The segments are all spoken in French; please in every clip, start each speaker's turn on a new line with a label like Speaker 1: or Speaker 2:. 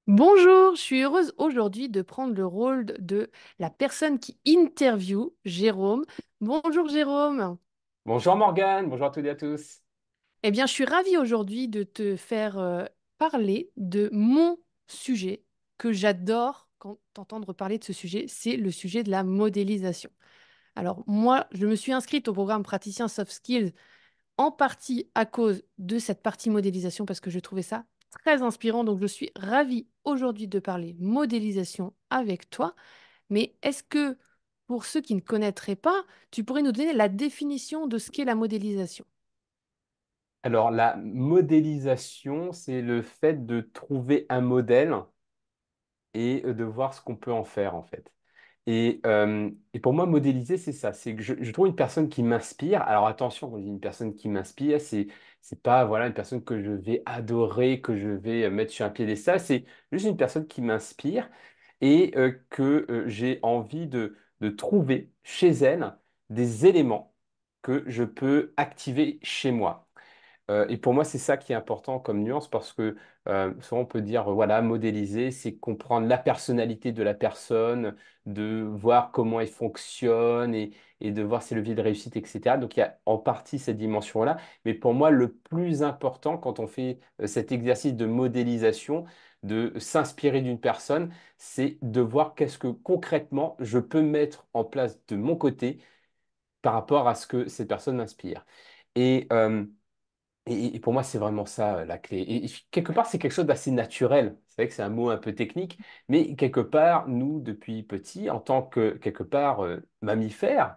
Speaker 1: Bonjour, je suis heureuse aujourd'hui de prendre le rôle de la personne qui interviewe Jérôme. Bonjour Jérôme.
Speaker 2: Bonjour Morgane, bonjour à toutes et à tous.
Speaker 1: Eh bien, je suis ravie aujourd'hui de te faire parler de mon sujet que j'adore quand t'entendre parler de ce sujet, c'est le sujet de la modélisation. Alors moi, je me suis inscrite au programme praticien soft skills en partie à cause de cette partie modélisation parce que je trouvais ça très inspirant. Donc je suis ravie aujourd'hui de parler modélisation avec toi. Mais est-ce que, pour ceux qui ne connaîtraient pas, tu pourrais nous donner la définition de ce qu'est la modélisation?
Speaker 2: Alors la modélisation, c'est le fait de trouver un modèle et de voir ce qu'on peut en faire en fait. Et pour moi, modéliser, c'est ça. C'est que je trouve une personne qui m'inspire. Alors attention, quand je dis une personne qui m'inspire, c'est pas voilà une personne que je vais adorer, que je vais mettre sur un piédestal. C'est juste une personne qui m'inspire et que j'ai envie de trouver chez elle des éléments que je peux activer chez moi. Et pour moi, c'est ça qui est important comme nuance parce que souvent on peut dire, voilà, modéliser, c'est comprendre la personnalité de la personne, de voir comment elle fonctionne et de voir ses leviers de réussite, etc. Donc il y a en partie cette dimension-là. Mais pour moi, le plus important quand on fait cet exercice de modélisation, de s'inspirer d'une personne, c'est de voir qu'est-ce que concrètement je peux mettre en place de mon côté par rapport à ce que cette personne m'inspire. Et, euh, et pour moi, c'est vraiment ça la clé. Et quelque part, c'est quelque chose d'assez naturel. C'est vrai que c'est un mot un peu technique, mais quelque part, nous, depuis petit, en tant que quelque part mammifères,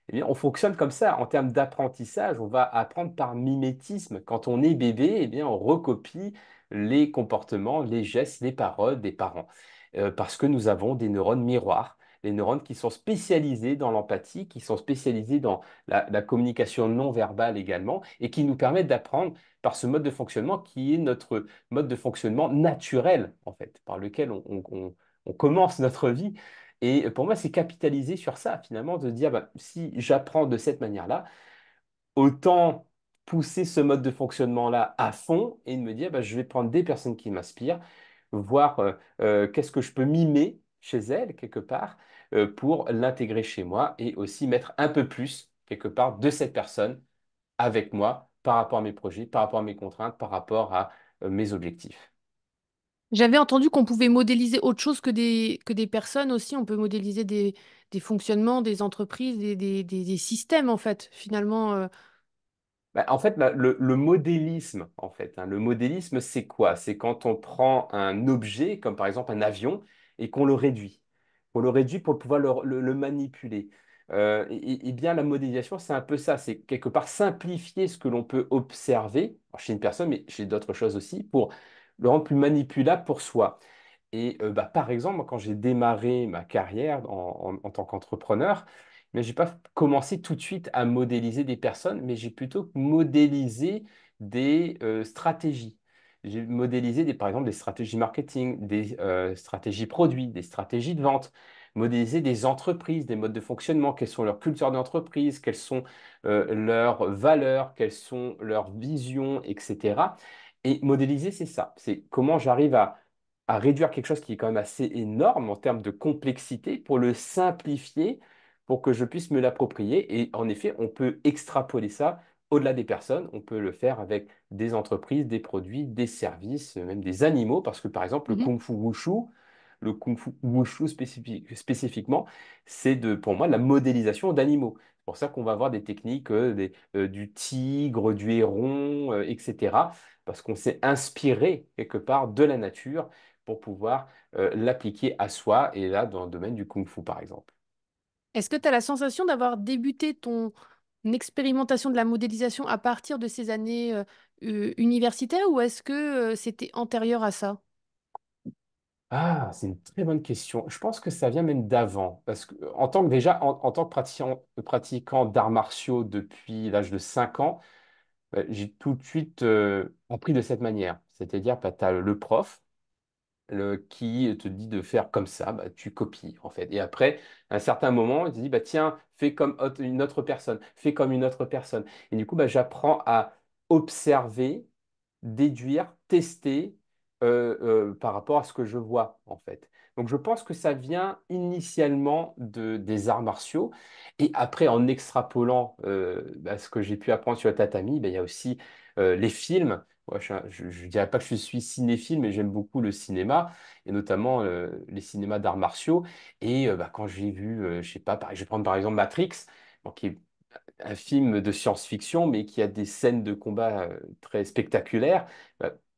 Speaker 2: eh bien, on fonctionne comme ça. En termes d'apprentissage, on va apprendre par mimétisme. Quand on est bébé, eh bien, on recopie les comportements, les gestes, les paroles des parents. Parce que nous avons des neurones miroirs, les neurones qui sont spécialisés dans l'empathie, qui sont spécialisés dans la communication non verbale également, et qui nous permettent d'apprendre par ce mode de fonctionnement qui est notre mode de fonctionnement naturel, en fait, par lequel on commence notre vie. Et pour moi, c'est capitaliser sur ça, finalement, de dire, bah, si j'apprends de cette manière-là, autant pousser ce mode de fonctionnement-là à fond et de me dire, bah, je vais prendre des personnes qui m'inspirent, voir qu'est-ce que je peux mimer chez elles, quelque part, pour l'intégrer chez moi et aussi mettre un peu plus, quelque part, de cette personne avec moi par rapport à mes projets, par rapport à mes contraintes, par rapport à mes objectifs.
Speaker 1: J'avais entendu qu'on pouvait modéliser autre chose que des personnes aussi. On peut modéliser des fonctionnements, des entreprises, des systèmes, en fait, finalement.
Speaker 2: Bah, en fait, le modélisme, en fait, hein, le modélisme, c'est quoi? C'est quand on prend un objet, comme par exemple un avion, et qu'on le réduit. On le réduit pour pouvoir le manipuler. Et bien, la modélisation, c'est un peu ça. C'est quelque part simplifier ce que l'on peut observer alors, chez une personne, mais chez d'autres choses aussi, pour le rendre plus manipulable pour soi. Et bah, par exemple, moi, quand j'ai démarré ma carrière en tant qu'entrepreneur, mais j'ai pas commencé tout de suite à modéliser des personnes, mais j'ai plutôt modélisé des stratégies. J'ai modélisé par exemple des stratégies marketing, des stratégies produits, des stratégies de vente, modéliser des entreprises, des modes de fonctionnement, quelles sont leurs cultures d'entreprise, quelles sont leurs valeurs, quelles sont leurs visions, etc. Et modéliser, c'est ça. C'est comment j'arrive à réduire quelque chose qui est quand même assez énorme en termes de complexité pour le simplifier, pour que je puisse me l'approprier. Et en effet, on peut extrapoler ça au-delà des personnes. On peut le faire avec des entreprises, des produits, des services, même des animaux, parce que par exemple, le Kung Fu Wushu spécifiquement, c'est pour moi, la modélisation d'animaux. C'est pour ça qu'on va avoir des techniques du tigre, du héron, etc. Parce qu'on s'est inspiré quelque part de la nature pour pouvoir l'appliquer à soi, et là, dans le domaine du kung-fu, par exemple.
Speaker 1: Est-ce que tu as la sensation d'avoir débuté ton expérimentation de la modélisation à partir de ces années universitaires ou est-ce que c'était antérieur à ça?
Speaker 2: Ah, c'est une très bonne question. Je pense que ça vient même d'avant, parce que en tant que déjà, en tant que pratiquant d'arts martiaux depuis l'âge de 5 ans, j'ai tout de suite appris de cette manière. C'est-à-dire, bah, tu as le prof, qui te dit de faire comme ça, bah, tu copies en fait. Et après, à un certain moment, il te dit, bah, tiens, fais comme une autre personne, fais comme une autre personne. Et du coup, bah, j'apprends à observer, déduire, tester par rapport à ce que je vois, en fait. Donc, je pense que ça vient initialement des arts martiaux. Et après, en extrapolant ce que j'ai pu apprendre sur le tatami, ben, il y a aussi les films. Moi, je ne dirais pas que je suis cinéphile, mais j'aime beaucoup le cinéma, et notamment les cinémas d'arts martiaux. Et quand j'ai vu, je sais pas, je vais prendre par exemple Matrix, bon, qui est un film de science-fiction, mais qui a des scènes de combat très spectaculaires.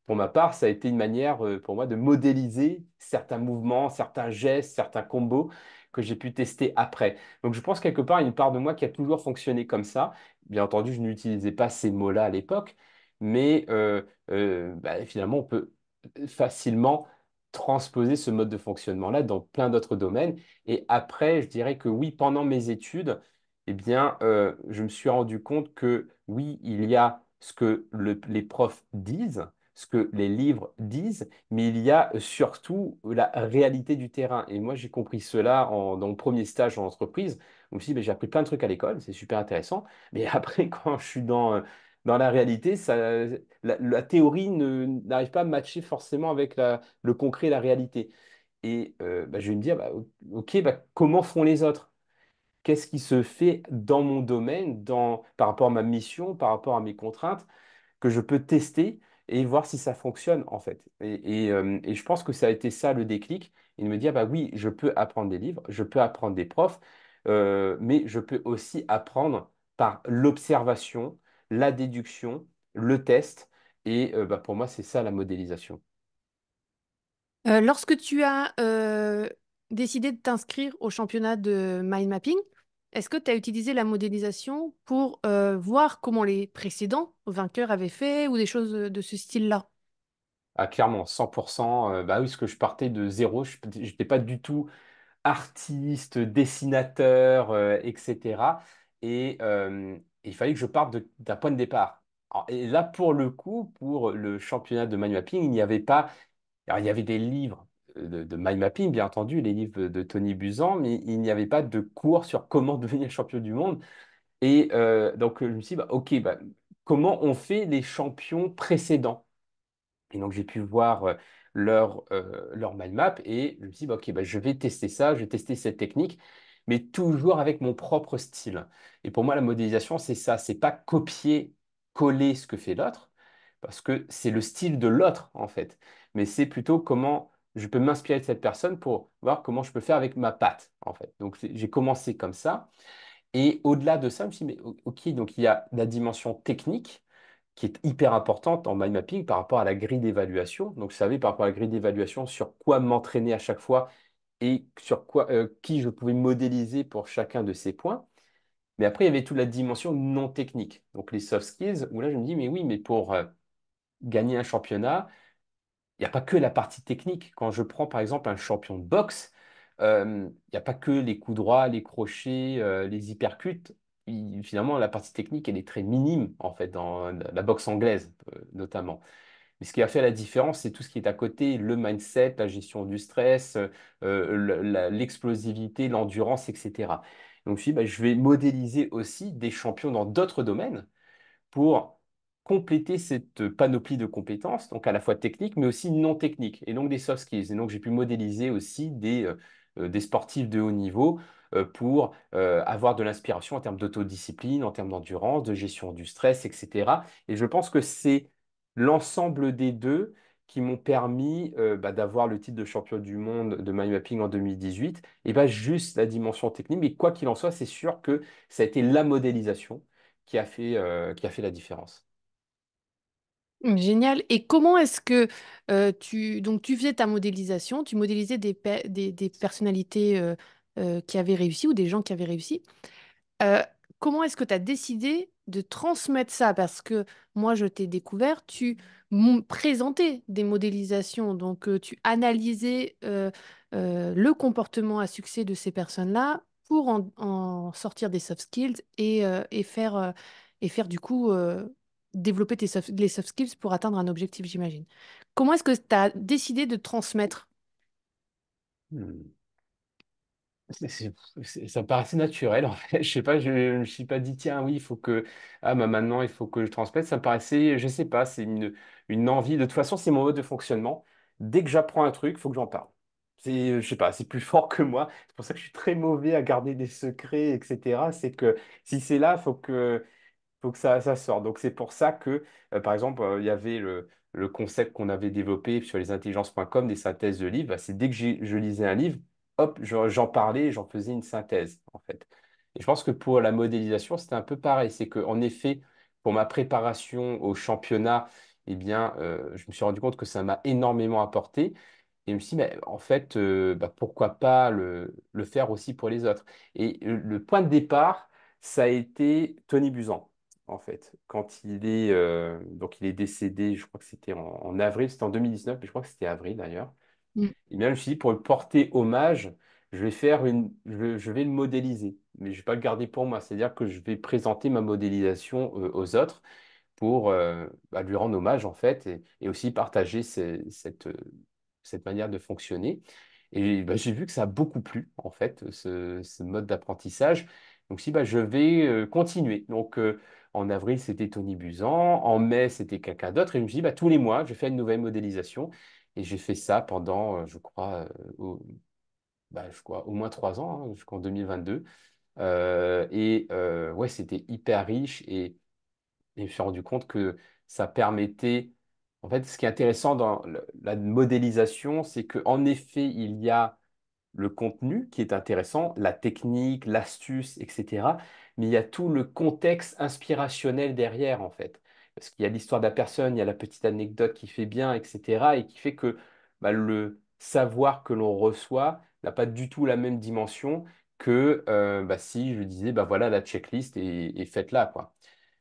Speaker 2: Pour ma part, ça a été une manière pour moi de modéliser certains mouvements, certains gestes, certains combos que j'ai pu tester après. Donc je pense quelque part, il y a une part de moi qui a toujours fonctionné comme ça. Bien entendu, je n'utilisais pas ces mots-là à l'époque, mais finalement, on peut facilement transposer ce mode de fonctionnement-là dans plein d'autres domaines. Et après, je dirais que oui, pendant mes études, eh bien, je me suis rendu compte que oui, il y a ce que les profs disent, ce que les livres disent, mais il y a surtout la réalité du terrain. Et moi, j'ai compris cela dans mon premier stage en entreprise. Donc, je me suis dit, ben, j'ai appris plein de trucs à l'école, c'est super intéressant. Mais après, quand je suis dans la réalité, la théorie n'arrive pas à matcher forcément avec le concret et la réalité. Et je vais me dire, bah, ok, bah, comment font les autres? Qu'est-ce qui se fait dans mon domaine, par rapport à ma mission, par rapport à mes contraintes, que je peux tester et voir si ça fonctionne en fait. Et je pense que ça a été ça le déclic, et de me dire, bah oui, je peux apprendre des livres, je peux apprendre des profs, mais je peux aussi apprendre par l'observation, la déduction, le test, et pour moi, c'est ça la modélisation.
Speaker 1: Lorsque tu as décidé de t'inscrire au championnat de mind mapping, est-ce que tu as utilisé la modélisation pour voir comment les précédents vainqueurs avaient fait ou des choses de ce style-là?
Speaker 2: Ah, clairement, 100%, bah oui, parce que je partais de zéro, je n'étais pas du tout artiste, dessinateur, etc. Et il fallait que je parte d'un point de départ. Et là, pour le coup, pour le championnat de mind mapping, il n'y avait pas. Alors, il y avait des livres de mind mapping, bien entendu, les livres de Tony Buzan, mais il n'y avait pas de cours sur comment devenir champion du monde. Et donc, je me suis dit, bah, OK, bah, comment on fait les champions précédents? Et donc, j'ai pu voir leur mind map et je me suis dit, bah, OK, bah, je vais tester ça, je vais tester cette technique, mais toujours avec mon propre style. Et pour moi, la modélisation, c'est ça, c'est pas copier-coller ce que fait l'autre, parce que c'est le style de l'autre, en fait. Mais c'est plutôt comment je peux m'inspirer de cette personne pour voir comment je peux faire avec ma patte, en fait. Donc, j'ai commencé comme ça. Et au-delà de ça, je me suis dit, mais OK, donc il y a la dimension technique qui est hyper importante en mind mapping par rapport à la grille d'évaluation. Donc, vous savez, par rapport à la grille d'évaluation, sur quoi m'entraîner à chaque fois et sur quoi, qui je pouvais modéliser pour chacun de ces points. Mais après, il y avait toute la dimension non technique. Donc, les soft skills, où là, je me dis, mais oui, mais pour gagner un championnat, il n'y a pas que la partie technique. Quand je prends par exemple un champion de boxe, il n'y a pas que les coups droits, les crochets, les uppercuts. Finalement, la partie technique, elle est très minime en fait dans la boxe anglaise notamment. Mais ce qui a fait la différence, c'est tout ce qui est à côté, le mindset, la gestion du stress, l'explosivité, l'endurance, etc. Donc, je me suis dit, bah, je vais modéliser aussi des champions dans d'autres domaines pour compléter cette panoplie de compétences, donc à la fois techniques, mais aussi non techniques, et donc des soft skills. Et donc j'ai pu modéliser aussi des sportifs de haut niveau pour avoir de l'inspiration en termes d'autodiscipline, en termes d'endurance, de gestion du stress, etc. Et je pense que c'est l'ensemble des deux qui m'ont permis d'avoir le titre de champion du monde de mind mapping en 2018, et pas juste la dimension technique, mais quoi qu'il en soit, c'est sûr que ça a été la modélisation qui a fait la différence.
Speaker 1: Génial. Et comment est-ce que donc tu faisais ta modélisation, tu modélisais des personnalités qui avaient réussi ou des gens qui avaient réussi. Euh, Comment est-ce que tu as décidé de transmettre ça? Parce que moi, je t'ai découvert, tu présentais des modélisations, donc tu analysais le comportement à succès de ces personnes-là pour en sortir des soft skills et faire du coup développer les soft skills pour atteindre un objectif, j'imagine. Comment est-ce que tu as décidé de transmettre?
Speaker 2: Hmm. Ça me paraissait naturel, en fait. Je sais pas, je ne me suis pas dit, tiens, oui, il faut que, ah, bah, maintenant, il faut que je transmette. Ça me paraissait, je sais pas, c'est une envie. De toute façon, c'est mon mode de fonctionnement. dès que j'apprends un truc, il faut que j'en parle. C'est, je sais pas, c'est plus fort que moi. C'est pour ça que je suis très mauvais à garder des secrets, etc. C'est que si c'est là, faut que ça sorte. Donc c'est pour ça que, par exemple, il y avait le concept qu'on avait développé sur les intelligences.com des synthèses de livres. Bah, c'est dès que je lisais un livre, hop, j'en parlais, j'en faisais une synthèse, en fait. Et je pense que pour la modélisation, c'était un peu pareil. C'est qu'en effet, pour ma préparation au championnat, eh bien, je me suis rendu compte que ça m'a énormément apporté. Et je me suis dit, mais en fait, bah, pourquoi pas le faire aussi pour les autres? Et le point de départ, ça a été Tony Buzan en fait. Quand donc il est décédé, je crois que c'était en avril, c'était en 2019, mais je crois que c'était avril d'ailleurs.
Speaker 1: Mm.
Speaker 2: Et bien, je me suis dit, pour le porter hommage, je vais le modéliser, mais je ne vais pas le garder pour moi. C'est-à-dire que je vais présenter ma modélisation aux autres pour bah, lui rendre hommage, en fait, et aussi partager cette manière de fonctionner. Et bah, j'ai vu que ça a beaucoup plu, en fait, ce mode d'apprentissage. Donc, si bah, je vais continuer. Donc, en avril, c'était Tony Buzan. En mai, c'était quelqu'un d'autre. Et je me suis dit, bah, tous les mois, je vais faire une nouvelle modélisation. Et j'ai fait ça pendant, je crois, au moins 3 ans, hein, jusqu'en 2022. Ouais, c'était hyper riche et je me suis rendu compte que ça permettait. En fait, ce qui est intéressant dans la modélisation, c'est qu'en effet, il y a le contenu qui est intéressant, la technique, l'astuce, etc. Mais il y a tout le contexte inspirationnel derrière, en fait. Parce qu'il y a l'histoire de la personne, il y a la petite anecdote qui fait bien, etc. Et qui fait que bah, le savoir que l'on reçoit n'a pas du tout la même dimension que bah, si je disais, bah, voilà la checklist et faites-la, quoi.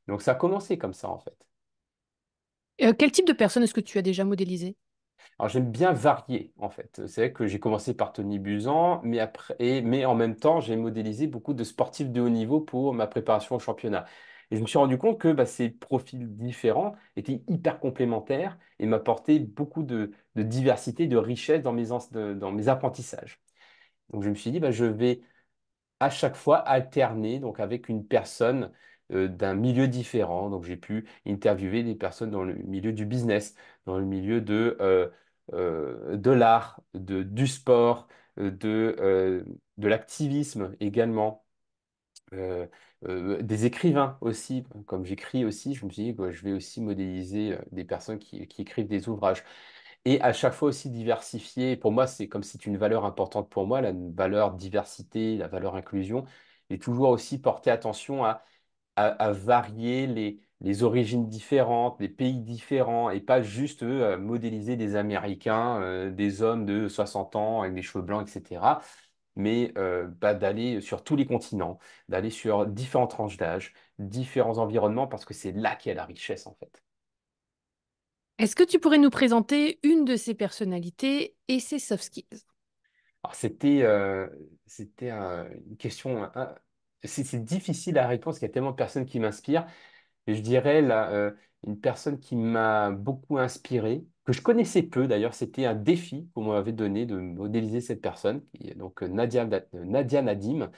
Speaker 2: Donc ça a commencé comme ça, en fait.
Speaker 1: Quel type de personne est-ce que tu as déjà modélisé?
Speaker 2: Alors j'aime bien varier en fait. C'est vrai que j'ai commencé par Tony Buzan, mais en même temps j'ai modélisé beaucoup de sportifs de haut niveau pour ma préparation au championnat. Et je me suis rendu compte que bah, ces profils différents étaient hyper complémentaires et m'apportaient beaucoup de diversité, de richesse dans mes apprentissages. Donc je me suis dit, bah, je vais à chaque fois alterner donc avec une personne d'un milieu différent. Donc j'ai pu interviewer des personnes dans le milieu du business, dans le milieu de l'art, du sport, de l'activisme également. euh, des écrivains aussi, comme j'écris aussi, je me suis dit que je vais aussi modéliser des personnes qui écrivent des ouvrages. Et à chaque fois aussi diversifier. Pour moi, c'est comme si c'est une valeur importante pour moi, la valeur diversité, la valeur inclusion. Et toujours aussi porter attention à varier les origines différentes, les pays différents, et pas juste modéliser des Américains, des hommes de 60 ans avec des cheveux blancs, etc. Mais bah, d'aller sur tous les continents, d'aller sur différentes tranches d'âge, différents environnements, parce que c'est là qu'il y a la richesse, en fait.
Speaker 1: Est-ce que tu pourrais nous présenter une de ces personnalités et ses soft skills?
Speaker 2: Alors, c'était une question. C'est difficile à répondre parce qu'il y a tellement de personnes qui m'inspirent. Mais je dirais là, une personne qui m'a beaucoup inspiré, que je connaissais peu d'ailleurs, c'était un défi qu'on m'avait donné de modéliser cette personne, qui est donc Nadia Nadim,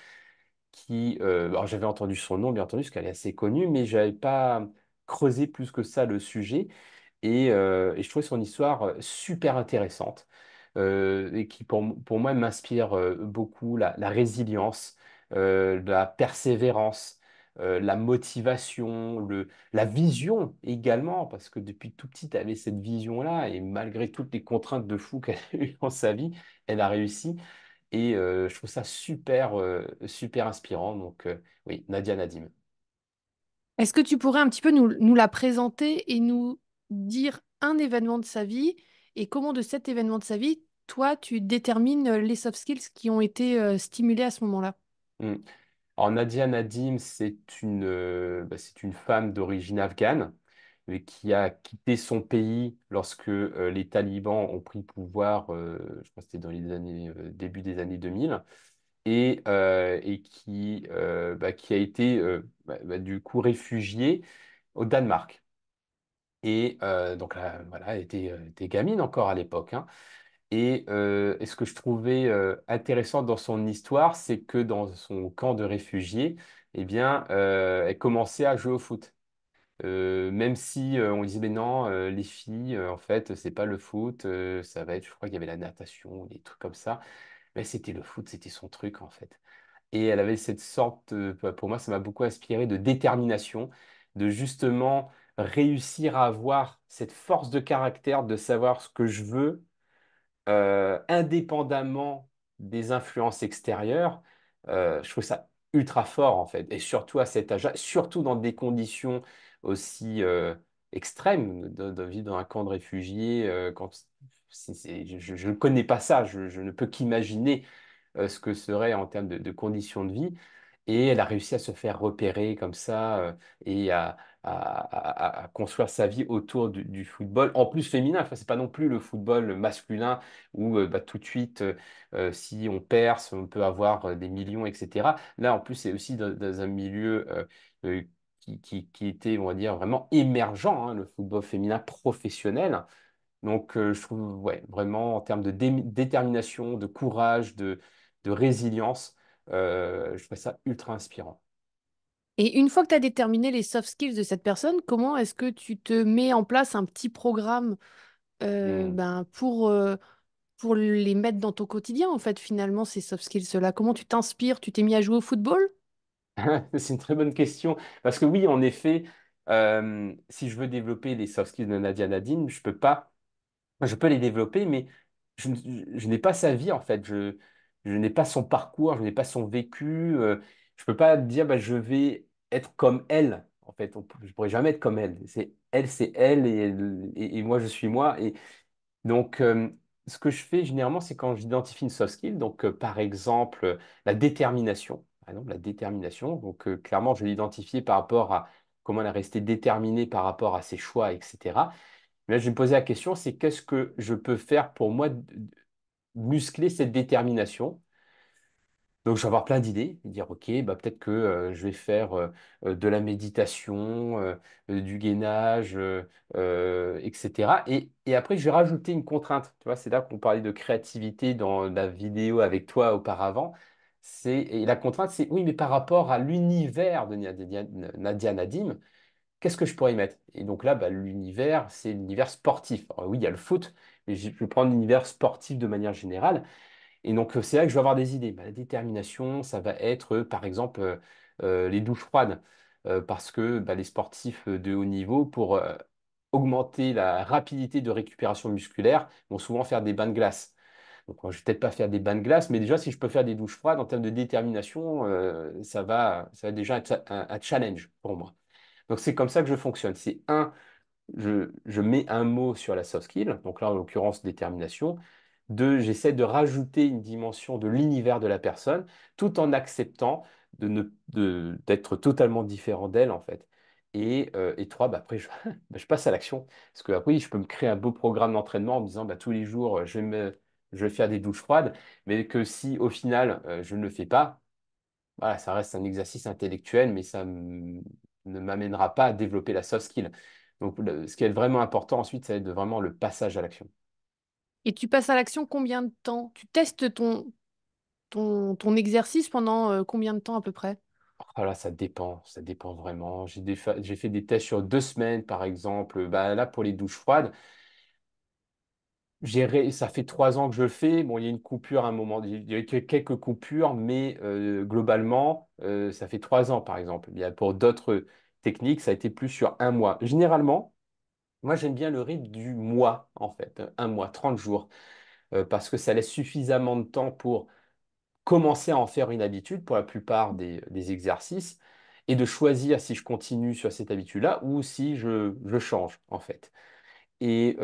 Speaker 2: alors j'avais entendu son nom, bien entendu, parce qu'elle est assez connue, mais je n'avais pas creusé plus que ça le sujet. Et je trouvais son histoire super intéressante et qui, pour moi, m'inspire beaucoup la résilience, la persévérance, la motivation, la vision également, parce que depuis tout petit, elle avait cette vision-là, et malgré toutes les contraintes de fou qu'elle a eues dans sa vie, elle a réussi. Et je trouve ça super inspirant. Donc, oui, Nadia Nadim.
Speaker 1: Est-ce que tu pourrais un petit peu nous la présenter et nous dire un événement de sa vie et comment de cet événement de sa vie, toi, tu détermines les soft skills qui ont été stimulés à ce moment-là?
Speaker 2: Mm. Alors, Nadia Nadim, c'est une femme d'origine afghane, mais qui a quitté son pays lorsque les talibans ont pris le pouvoir, je crois que c'était dans début des années 2000, et qui a été du coup réfugiée au Danemark. Et donc, voilà, elle était gamine encore à l'époque, hein. Et ce que je trouvais intéressant dans son histoire, c'est que dans son camp de réfugiés, eh bien, elle commençait à jouer au foot. Même si on disait, mais non, les filles, en fait, c'est pas le foot, ça va être, je crois qu'il y avait la natation, des trucs comme ça. Mais c'était le foot, c'était son truc, en fait. Et elle avait cette sorte, pour moi, ça m'a beaucoup inspiré de détermination, de justement réussir à avoir cette force de caractère, de savoir ce que je veux indépendamment des influences extérieures, je trouve ça ultra fort en fait. Et surtout à cet âge-là, surtout dans des conditions aussi extrêmes, de vivre dans un camp de réfugiés, je ne connais pas ça, je ne peux qu'imaginer ce que serait en termes de conditions de vie. Et elle a réussi à se faire repérer comme ça et à construire sa vie autour du football, en plus féminin. Enfin, c'est pas non plus le football masculin où bah, tout de suite, si on perce, on peut avoir des millions, etc. Là, en plus, c'est aussi dans un milieu qui était, on va dire, vraiment émergent, hein, le football féminin professionnel. Donc, je trouve, ouais, vraiment, en termes de détermination, de courage, de résilience, je trouve ça ultra inspirant.
Speaker 1: Et une fois que tu as déterminé les soft skills de cette personne, comment est-ce que tu te mets en place un petit programme
Speaker 2: Hmm.
Speaker 1: ben, pour les mettre dans ton quotidien, en fait, finalement, ces soft skills-là? Comment tu t'inspires? Tu t'es mis à jouer au football?
Speaker 2: C'est une très bonne question. Parce que oui, en effet, si je veux développer les soft skills de Nadia Nadine, je peux pas. Je peux les développer, mais je n'ai pas sa vie en fait. Je n'ai pas son parcours, je n'ai pas son vécu. Je peux pas dire bah, je vais être comme elle. En fait, je pourrais jamais être comme elle. C'est elle et moi je suis moi. Et donc, ce que je fais généralement, c'est quand j'identifie une soft skill, donc par exemple la détermination. Par exemple, la détermination. Donc, clairement, je l'ai identifiée par rapport à comment elle est restée déterminée par rapport à ses choix, etc. Mais là, je vais me poser la question, c'est qu'est-ce que je peux faire pour moi muscler cette détermination? Donc, je vais avoir plein d'idées, et dire, OK, bah, peut-être que je vais faire de la méditation, du gainage, etc. Et après, je vais rajouter une contrainte. Tu vois, c'est là qu'on parlait de créativité dans la vidéo avec toi auparavant. Et la contrainte, c'est, oui, mais par rapport à l'univers de Nadia Nadim, qu'est-ce que je pourrais y mettre? Et donc là, bah, l'univers, c'est l'univers sportif. Alors oui, il y a le foot, mais je vais prendre l'univers sportif de manière générale. Et donc, c'est là que je vais avoir des idées. Bah, la détermination, ça va être, par exemple, les douches froides. Parce que bah, les sportifs de haut niveau, pour augmenter la rapidité de récupération musculaire, vont souvent faire des bains de glace. Donc, je ne vais peut-être pas faire des bains de glace, mais déjà, si je peux faire des douches froides, en termes de détermination, ça va déjà être un challenge pour moi. Donc, c'est comme ça que je fonctionne. C'est un, je mets un mot sur la soft skill, donc là en l'occurrence détermination. Deux, j'essaie de rajouter une dimension de l'univers de la personne tout en acceptant d'être totalement différent d'elle en fait. Et trois, bah, après bah, je passe à l'action. Parce que après, oui, je peux me créer un beau programme d'entraînement en me disant bah, tous les jours je vais faire des douches froides, mais que si au final je ne le fais pas, voilà, ça reste un exercice intellectuel, mais ne m'amènera pas à développer la soft skill. Donc, ce qui est vraiment important ensuite, ça va être vraiment le passage à l'action.
Speaker 1: Et tu passes à l'action combien de temps? Tu testes ton exercice pendant combien de temps à peu près?
Speaker 2: Voilà, ça dépend vraiment. J'ai fait des tests sur 2 semaines, par exemple. Bah, là, pour les douches froides, ça fait 3 ans que je le fais. Bon, il y a une coupure à un moment, il y a eu quelques coupures, mais globalement, ça fait 3 ans, par exemple. Il y a pour d'autres techniques, ça a été plus sur un mois. Généralement, moi, j'aime bien le rythme du mois, en fait, un mois, 30 jours, parce que ça laisse suffisamment de temps pour commencer à en faire une habitude pour la plupart des exercices et de choisir si je continue sur cette habitude-là ou si je change, en fait. Et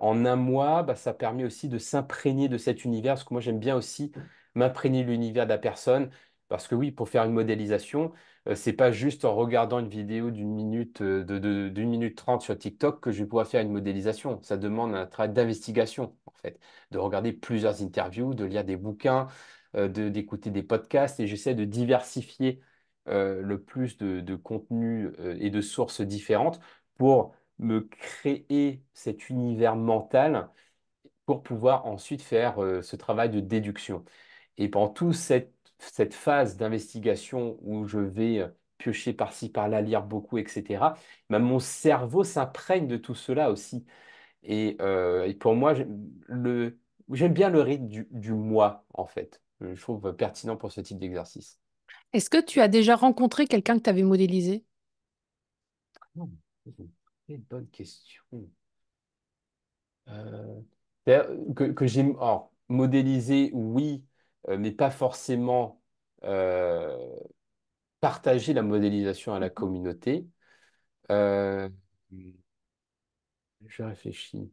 Speaker 2: en un mois, bah, ça permet aussi de s'imprégner de cet univers, parce que moi j'aime bien aussi m'imprégner de l'univers de la personne, parce que oui, pour faire une modélisation, c'est pas juste en regardant une vidéo d'une minute, d'une minute 30 sur TikTok que je vais pouvoir faire une modélisation. Ça demande un travail d'investigation, en fait, de regarder plusieurs interviews, de lire des bouquins, d'écouter des podcasts, et j'essaie de diversifier le plus de contenus et de sources différentes pour me créer cet univers mental pour pouvoir ensuite faire ce travail de déduction. Et pendant toute cette phase d'investigation où je vais piocher par-ci, par-là, lire beaucoup, etc., ben, mon cerveau s'imprègne de tout cela aussi. Et pour moi, j'aime bien le rythme du mois, en fait. Je trouve pertinent pour ce type d'exercice.
Speaker 1: Est-ce que tu as déjà rencontré quelqu'un que tu avais modélisé?
Speaker 2: Hmm, c'est une très bonne question. Euh, d'ailleurs, que j'ai modélisé, oui, mais pas forcément euh, partager la modélisation à la
Speaker 1: Mhm.
Speaker 2: communauté. Euh, je réfléchis.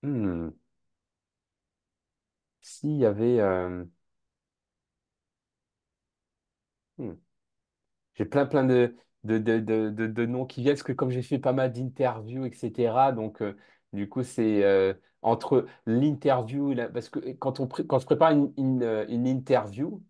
Speaker 2: Hmm, S'il y avait... hmm, j'ai plein de noms qui viennent, parce que comme j'ai fait pas mal d'interviews, etc., donc du coup, c'est entre l'interview, parce que quand je prépare une interview,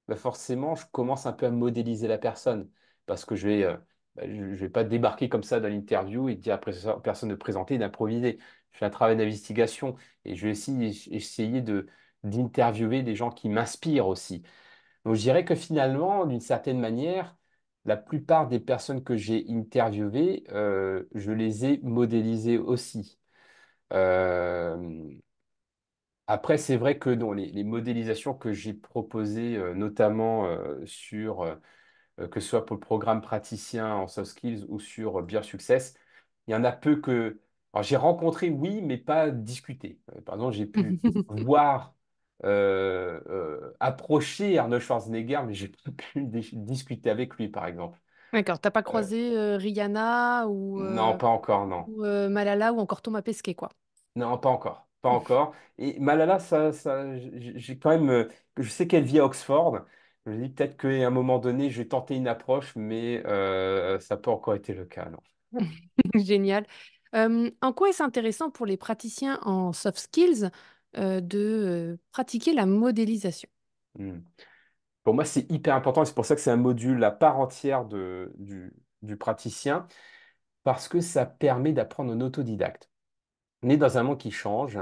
Speaker 2: bah forcément, je commence un peu à modéliser la personne, parce que je vais pas débarquer comme ça dans l'interview et dire après ça, personne de présenter et d'improviser. Je fais un travail d'investigation et je vais essayer d'interviewer des gens qui m'inspirent aussi. Donc, je dirais que finalement, d'une certaine manière, la plupart des personnes que j'ai interviewées, je les ai modélisées aussi. Euh, Après, c'est vrai que dans les modélisations que j'ai proposées, notamment que ce soit pour le programme praticien en soft skills ou sur Beer Success, il y en a peu que... Alors, j'ai rencontré, oui, mais pas discuté. Par exemple, j'ai pu voir, approcher Arnold Schwarzenegger, mais j'ai pas pu discuter avec lui, par exemple.
Speaker 1: D'accord, t'as pas
Speaker 2: Euh,
Speaker 1: croisé Rihanna
Speaker 2: non, pas encore, non.
Speaker 1: ou, Malala ou encore Thomas Pesquet, quoi.
Speaker 2: Non, pas encore. Pas encore. Et Malala, j'ai quand même. Je sais qu'elle vit à Oxford. Je me dis peut-être qu'à un moment donné, je vais tenter une approche, mais ça n'a pas encore été le cas, non.
Speaker 1: Génial. En quoi est-ce intéressant pour les praticiens en soft skills de pratiquer la modélisation?
Speaker 2: Hmm. Pour moi, c'est hyper important et c'est pour ça que c'est un module à part entière du praticien, parce que ça permet d'apprendre en autodidacte. On est dans un monde qui change,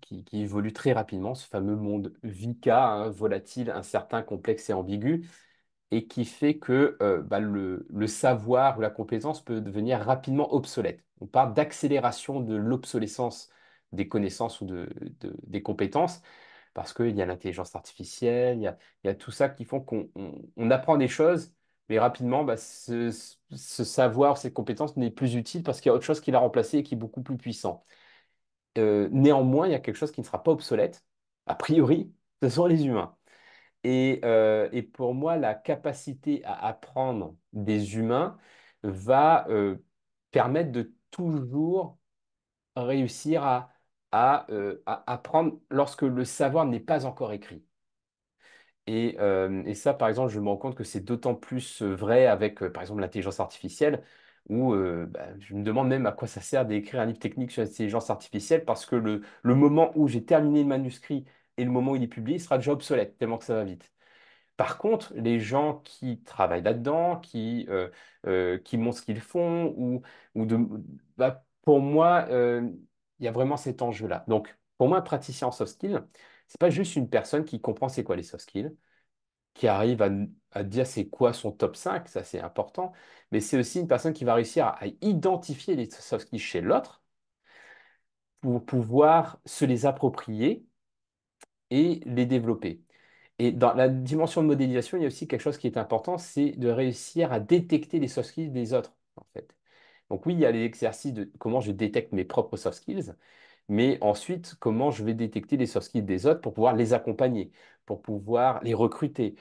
Speaker 2: qui évolue très rapidement, ce fameux monde VUCA, hein, volatile, incertain, complexe et ambigu, et qui fait que bah, le savoir ou la compétence peut devenir rapidement obsolète. On parle d'accélération de l'obsolescence des connaissances ou des compétences parce qu'il y a l'intelligence artificielle, il y a tout ça qui font qu'on apprend des choses, mais rapidement, bah, ce savoir, cette compétence n'est plus utile parce qu'il y a autre chose qui l'a remplacé et qui est beaucoup plus puissant. Néanmoins, il y a quelque chose qui ne sera pas obsolète, a priori, ce sont les humains. Et pour moi, la capacité à apprendre des humains va permettre de toujours réussir à apprendre lorsque le savoir n'est pas encore écrit. Et ça, par exemple, je me rends compte que c'est d'autant plus vrai avec, par exemple, l'intelligence artificielle, où bah, je me demande même à quoi ça sert d'écrire un livre technique sur l'intelligence artificielle, parce que le moment où j'ai terminé le manuscrit et le moment où il est publié sera déjà obsolète, tellement que ça va vite. Par contre, les gens qui travaillent là-dedans, qui montrent ce qu'ils font, bah, pour moi, il y a vraiment cet enjeu-là. Donc, pour moi, un praticien en soft skills, c'est pas juste une personne qui comprend c'est quoi les soft skills, qui arrive à dire c'est quoi son top 5, ça c'est important, mais c'est aussi une personne qui va réussir à identifier les soft skills chez l'autre pour pouvoir se les approprier et les développer. Et dans la dimension de modélisation, il y a aussi quelque chose qui est important, c'est de réussir à détecter les soft skills des autres, en fait. Donc oui, il y a l'exercice de comment je détecte mes propres soft skills, mais ensuite, comment je vais détecter les soft skills des autres pour pouvoir les accompagner, pour pouvoir les recruter,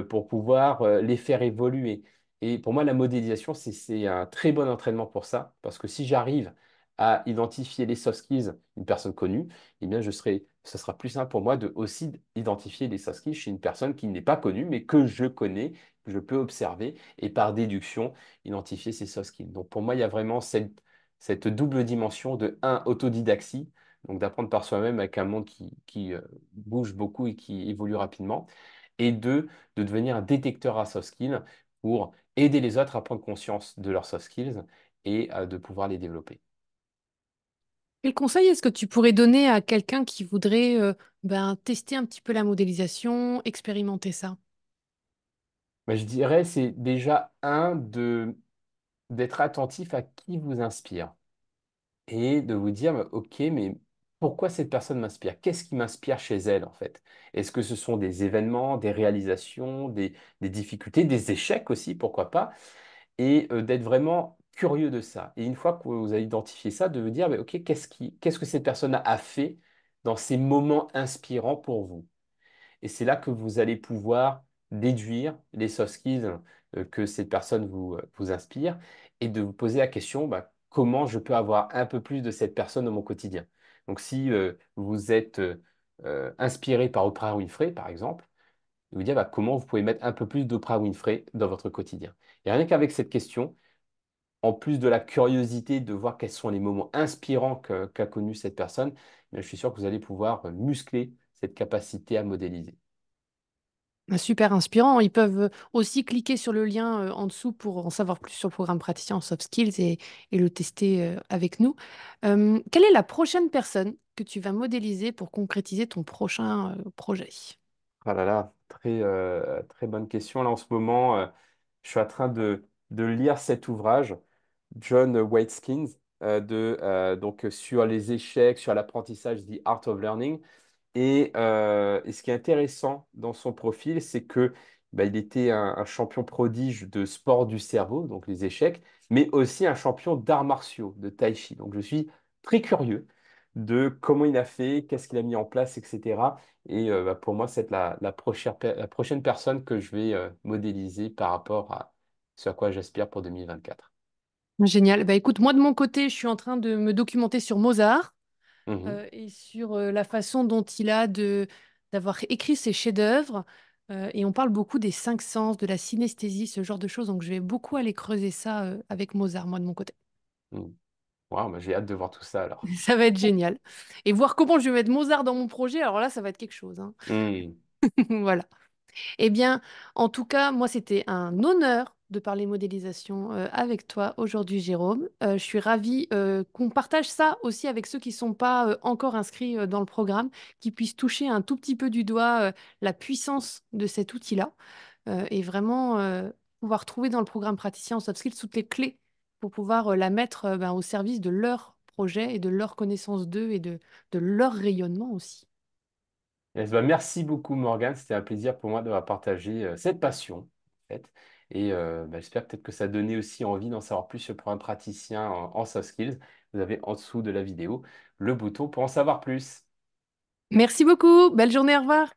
Speaker 2: pour pouvoir les faire évoluer. Et pour moi, la modélisation, c'est un très bon entraînement pour ça, parce que si j'arrive à identifier les soft skills d'une personne connue, eh bien, ce sera plus simple pour moi de aussi identifier les soft skills chez une personne qui n'est pas connue, mais que je connais, que je peux observer, et par déduction, identifier ses soft skills. Donc pour moi, il y a vraiment cette double dimension de un, autodidaxie, donc d'apprendre par soi-même avec un monde qui bouge beaucoup et qui évolue rapidement, et deux, de devenir un détecteur à soft skills pour aider les autres à prendre conscience de leurs soft skills et de pouvoir les développer.
Speaker 1: Quel conseil est-ce que tu pourrais donner à quelqu'un qui voudrait tester un petit peu la modélisation, expérimenter ça?
Speaker 2: Mais je dirais, c'est déjà d'être attentif à qui vous inspire et de vous dire, bah, OK, mais pourquoi cette personne m'inspire? Qu'est-ce qui m'inspire chez elle, en fait? Est-ce que ce sont des événements, des réalisations, des difficultés, des échecs aussi, pourquoi pas? Et d'être vraiment curieux de ça. Et une fois que vous avez identifié ça, de vous dire, bah, OK, qu'est-ce que cette personne a fait dans ces moments inspirants pour vous? Et c'est là que vous allez pouvoir déduire les soft skills que cette personne vous inspire et de vous poser la question, bah, comment je peux avoir un peu plus de cette personne dans mon quotidien. Donc si vous êtes inspiré par Oprah Winfrey, par exemple, vous dire bah, comment vous pouvez mettre un peu plus d'Oprah Winfrey dans votre quotidien. Et rien qu'avec cette question, en plus de la curiosité de voir quels sont les moments inspirants qu'a connu cette personne, je suis sûr que vous allez pouvoir muscler cette capacité à modéliser.
Speaker 1: Super inspirant. Ils peuvent aussi cliquer sur le lien en dessous pour en savoir plus sur le programme praticien en soft skills et le tester avec nous. Quelle est la prochaine personne que tu vas modéliser pour concrétiser ton prochain projet?
Speaker 2: Ah là là, très bonne question. Là, en ce moment, je suis en train de lire cet ouvrage, John Watkins, donc sur les échecs, sur l'apprentissage, The Art of Learning. Et ce qui est intéressant dans son profil, c'est que bah, il était un champion prodige de sport du cerveau, donc les échecs, mais aussi un champion d'arts martiaux, de tai chi. Donc je suis très curieux de comment il a fait, qu'est-ce qu'il a mis en place, etc. Et bah, pour moi, c'est la prochaine personne que je vais modéliser par rapport à ce à quoi j'aspire pour 2024.
Speaker 1: Génial. Bah, écoute, moi de mon côté, je suis en train de me documenter sur Mozart
Speaker 2: Mhm,
Speaker 1: et sur la façon dont il a d'avoir écrit ses chefs-d'œuvre. Et on parle beaucoup des cinq sens, de la synesthésie, ce genre de choses. Donc je vais beaucoup aller creuser ça avec Mozart, moi de mon côté.
Speaker 2: mhm. Wow, bah, j'ai hâte de voir tout ça alors.
Speaker 1: Ça va être génial. Et voir comment je vais mettre Mozart dans mon projet, alors là, ça va être quelque chose, hein.
Speaker 2: Mhm,
Speaker 1: Voilà. Eh bien, en tout cas, moi, c'était un honneur de parler modélisation avec toi aujourd'hui, Jérôme. Je suis ravie qu'on partage ça aussi avec ceux qui ne sont pas encore inscrits dans le programme, qui puissent toucher un tout petit peu du doigt la puissance de cet outil-là et vraiment pouvoir trouver dans le programme praticien en soft skills toutes les clés pour pouvoir la mettre ben, au service de leur projet et de leur connaissance d'eux et de leur rayonnement aussi.
Speaker 2: Yes, bah, merci beaucoup Morgane, c'était un plaisir pour moi d'avoir partagé cette passion en fait. Et bah, j'espère peut-être que ça a donné aussi envie d'en savoir plus sur le programme praticien en soft skills. Vous avez en dessous de la vidéo le bouton pour en savoir plus.
Speaker 1: Merci beaucoup. Belle journée. Au revoir.